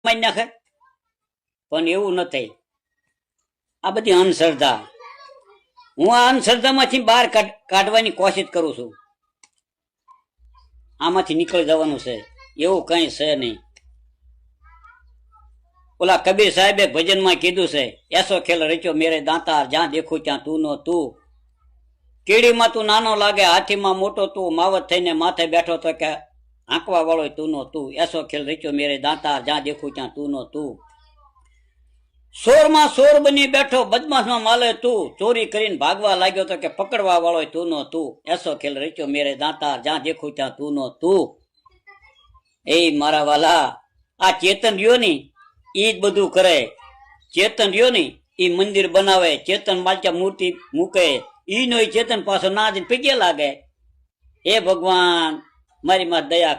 મારી નાખે, પણ એવું નથી. આ બધી અંધશ્રદ્ધા. હું આ અંધશ્રદ્ધામાંથી બહાર કાઢવાની કોશિશ કરું છું. આમાંથી નીકળી જવાનું છે, એવું કઈ છે નહીં. ઓલા કબીર સાહેબે ભજનમાં કીધું છે, એસો ખેલ રચ્યો મેરે દાંતા, જ્યાં દેખું ત્યાં તું નો તું. કીડીમાં તું નાનો લાગે, હાથીમાં મોટો તું, માવત થઈને માથે બેઠો તો કે આંકવા વાળો તું નો તું. એસો ખેલ રચ્યો મેરે દાંતા, જ્યાં દેખું ત્યાં તું નો તું. સોરમાં સોર બની બેઠો, બદમાશમાં માલે તું, ચોરી કરીને ભાગવા લાગ્યો તો કે પકડવા વાળો તું નો તું. એસો ખેલ રચ્યો મેરે દાંતા, જ્યાં દેખું ત્યાં તું નો તું. એ મારા વાલા, આ ચેતન રહ્યો ની ઈ જ બધું કરે. ચેતન રહ્યો ની ઈ મંદિર બનાવે, ચેતન માલચા મૂર્તિ મૂકે, ઈ નો ચેતન પાછો ના જ પગે લાગે. એ ભગવાન મારી માં દયા